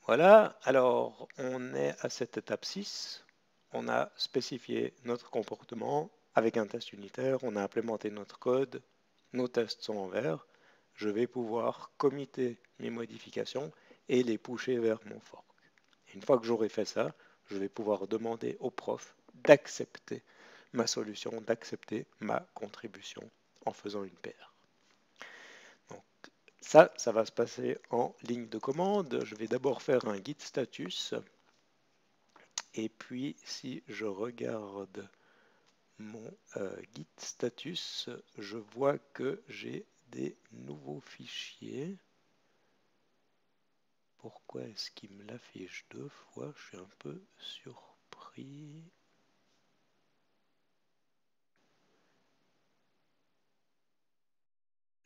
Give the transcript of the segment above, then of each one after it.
Voilà, alors on est à cette étape 6. On a spécifié notre comportement avec un test unitaire, on a implémenté notre code, nos tests sont en vert. Je vais pouvoir committer mes modifications et les pusher vers mon fork. Une fois que j'aurai fait ça, je vais pouvoir demander au prof d'accepter ma solution, d'accepter ma contribution en faisant une paire. Donc, ça va se passer en ligne de commande. Je vais d'abord faire un git status. Et puis, si je regarde mon git status, je vois que j'ai des nouveaux fichiers. Pourquoi est-ce qu'il me l'affiche deux fois? Je suis un peu surpris.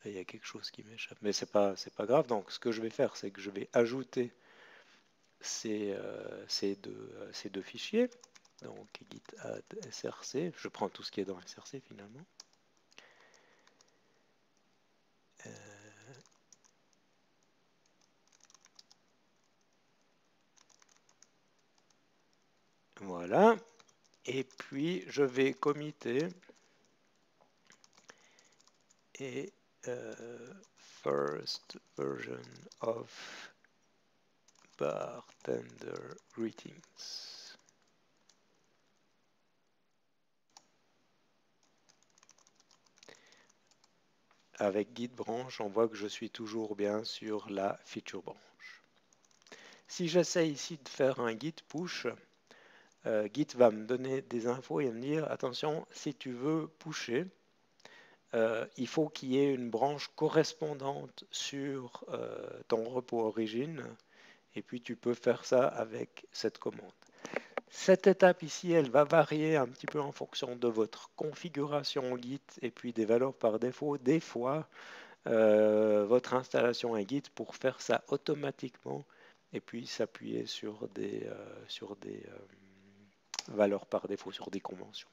Il y a quelque chose qui m'échappe, mais c'est pas grave. Donc, ce que je vais faire, c'est que je vais ajouter ces deux fichiers. Donc, git add src. Je prends tout ce qui est dans src finalement. Voilà. Et puis, je vais committer et first version of bartender greetings. Avec git branch, on voit que je suis toujours bien sur la feature branch. Si j'essaie ici de faire un git push, Git va me donner des infos et me dire attention, si tu veux pusher, il faut qu'il y ait une branche correspondante sur ton repos origine, et puis tu peux faire ça avec cette commande. Cette étape ici, elle va varier un petit peu en fonction de votre configuration Git et puis des valeurs par défaut. Des fois, votre installation est Git pour faire ça automatiquement et puis s'appuyer sur des valeurs par défaut, sur des conventions.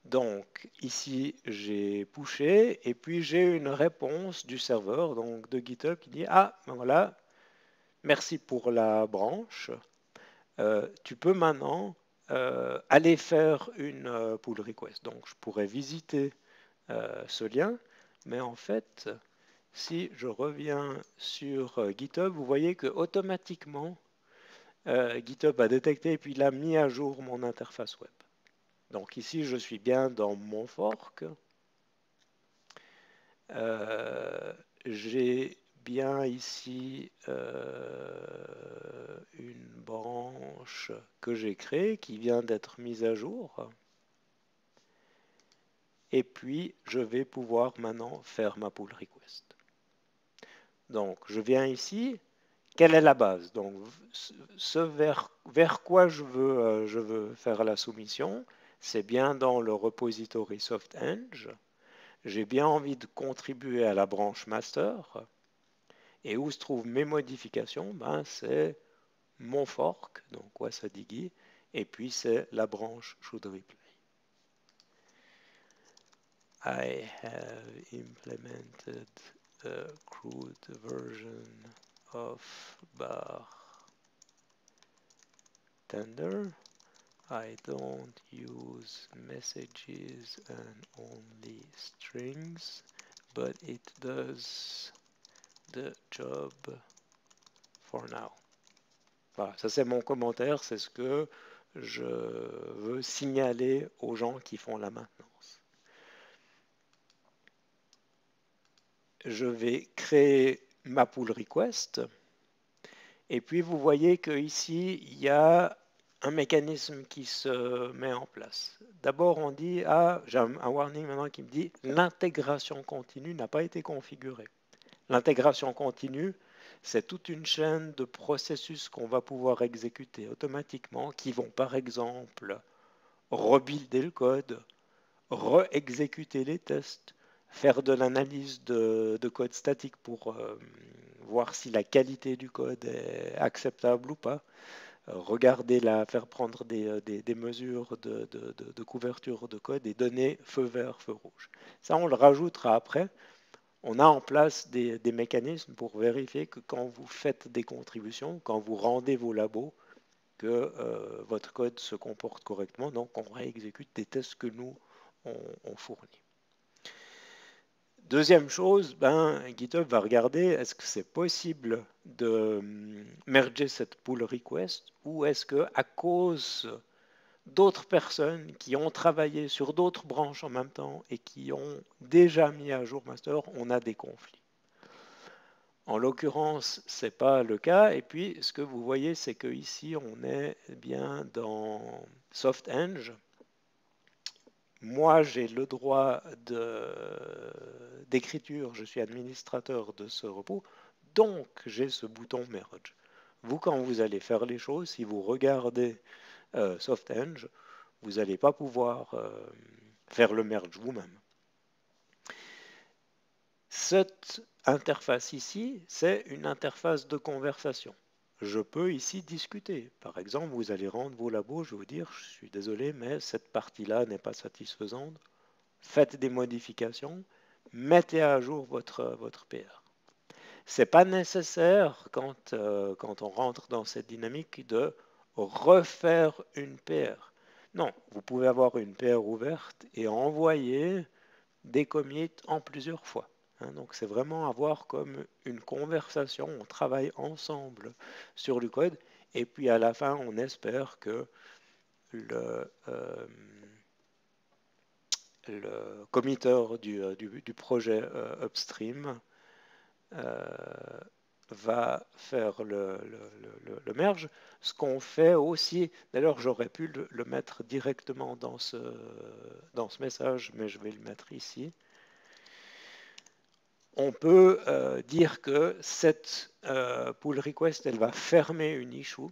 Donc ici j'ai pushé et puis j'ai une réponse du serveur, donc de GitHub, qui dit ah ben voilà, merci pour la branche. Tu peux maintenant aller faire une pull request. Donc je pourrais visiter ce lien, mais en fait, si je reviens sur GitHub, vous voyez que automatiquement GitHub a détecté et puis il a mis à jour mon interface web. Donc ici, je suis bien dans mon fork. J'ai bien ici une branche que j'ai créée qui vient d'être mise à jour. Et puis, je vais pouvoir maintenant faire ma pull request. Donc, je viens ici. Quelle est la base? Donc, ce vers quoi je veux faire la soumission, c'est bien dans le repository SoftEng. J'ai bien envie de contribuer à la branche master. Et où se trouvent mes modifications? Ben, c'est mon fork, donc Wasadigi, et puis c'est la branche should replay. I have implemented a crude version of bartender. I don't use messages and only strings, but it does the job for now. Voilà, ça c'est mon commentaire, c'est ce que je veux signaler aux gens qui font la maintenance. Je vais créer ma pull request et puis vous voyez qu'ici il y a un mécanisme qui se met en place. D'abord on dit, ah j'ai un warning maintenant qui me dit l'intégration continue n'a pas été configurée. L'intégration continue, c'est toute une chaîne de processus qu'on va pouvoir exécuter automatiquement qui vont par exemple rebuilder le code, re-exécuter les tests, faire de l'analyse de code statique pour voir si la qualité du code est acceptable ou pas, regarder faire prendre des mesures de couverture de code et donner feu vert, feu rouge. Ça, on le rajoutera après. On a en place des mécanismes pour vérifier que quand vous faites des contributions, quand vous rendez vos labos, que votre code se comporte correctement. Donc, on réexécute des tests que nous, on fournit. Deuxième chose, GitHub va regarder est-ce que c'est possible de merger cette pull request ou est-ce que à cause d'autres personnes qui ont travaillé sur d'autres branches en même temps et qui ont déjà mis à jour master, on a des conflits. En l'occurrence, ce n'est pas le cas. Et puis, ce que vous voyez, c'est qu'ici, on est bien dans SoftEng. Moi, j'ai le droit d'écriture, je suis administrateur de ce repos, donc j'ai ce bouton merge. Vous, quand vous allez faire les choses, si vous regardez SoftEng, vous n'allez pas pouvoir faire le merge vous-même. Cette interface ici, c'est une interface de conversation. Je peux ici discuter. Par exemple, vous allez rendre vos labos, je vais vous dire, je suis désolé, mais cette partie-là n'est pas satisfaisante. Faites des modifications, mettez à jour votre PR. Ce n'est pas nécessaire quand on rentre dans cette dynamique de refaire une PR. Non, vous pouvez avoir une PR ouverte et envoyer des commits en plusieurs fois. Donc c'est vraiment avoir comme une conversation, on travaille ensemble sur du code et puis à la fin on espère que le committeur du projet upstream va faire le merge. Ce qu'on fait aussi, d'ailleurs j'aurais pu le mettre directement dans ce message, mais je vais le mettre ici. On peut dire que cette pull request, elle va fermer une issue,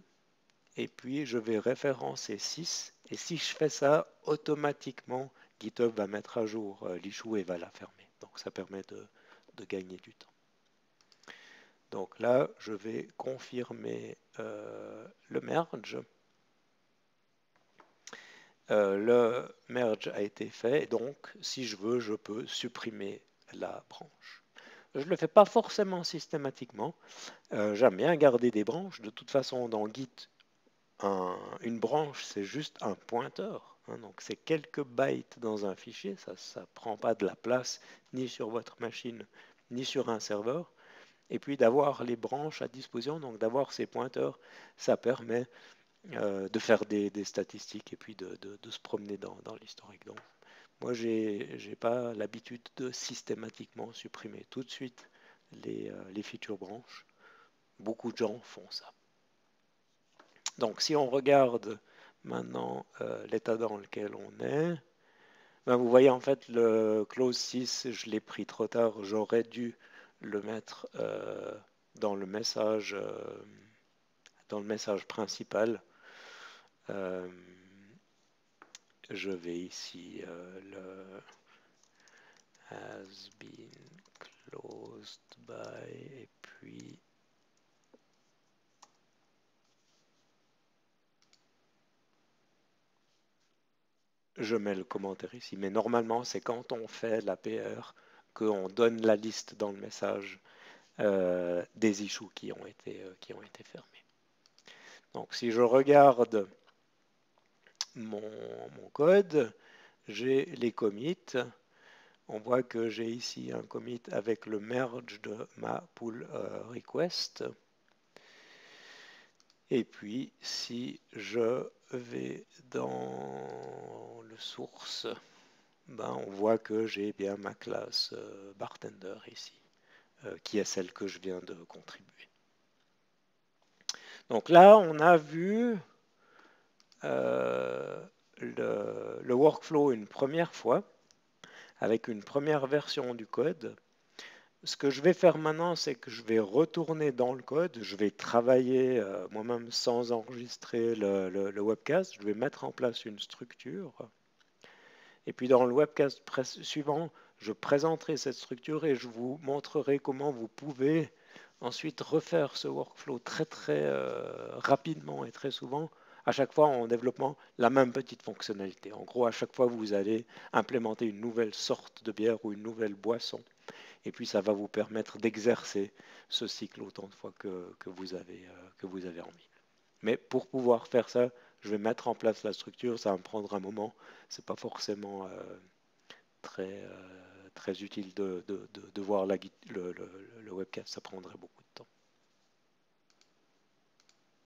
et puis je vais référencer 6, et si je fais ça, automatiquement, GitHub va mettre à jour l'issue et va la fermer. Donc ça permet de gagner du temps. Donc là, je vais confirmer le merge. Le merge a été fait, et donc si je veux, je peux supprimer la branche. Je ne le fais pas forcément systématiquement. J'aime bien garder des branches. De toute façon, dans Git, une branche, c'est juste un pointeur. Donc, c'est quelques bytes dans un fichier. Ça ne prend pas de la place ni sur votre machine, ni sur un serveur. Et puis, d'avoir les branches à disposition, donc d'avoir ces pointeurs, ça permet de faire des statistiques et puis de se promener dans l'historique. Donc, moi, je n'ai pas l'habitude de systématiquement supprimer tout de suite les feature branches. Beaucoup de gens font ça. Donc, si on regarde maintenant l'état dans lequel on est, vous voyez en fait le clause 6, je l'ai pris trop tard. J'aurais dû le mettre dans le message principal. Je vais ici le has been closed by et puis je mets le commentaire ici. Mais normalement, c'est quand on fait la PR qu'on donne la liste dans le message des issues qui ont été fermés. Donc si je regarde mon code, j'ai les commits. On voit que j'ai ici un commit avec le merge de ma pull request. Et puis, si je vais dans le source, on voit que j'ai bien ma classe bartender ici, qui est celle que je viens de contribuer. Donc là, on a vu le workflow une première fois, avec une première version du code. Ce que je vais faire maintenant, c'est que je vais retourner dans le code, je vais travailler moi-même sans enregistrer le webcast, je vais mettre en place une structure. Et puis dans le webcast suivant, je présenterai cette structure et je vous montrerai comment vous pouvez ensuite refaire ce workflow très rapidement et très souvent, à chaque fois en développant la même petite fonctionnalité. En gros, à chaque fois, vous allez implémenter une nouvelle sorte de bière ou une nouvelle boisson. Et puis ça va vous permettre d'exercer ce cycle autant de fois que vous avez envie. Mais pour pouvoir faire ça, je vais mettre en place la structure, ça va me prendre un moment. C'est pas forcément très utile de voir le webcast, ça prendrait beaucoup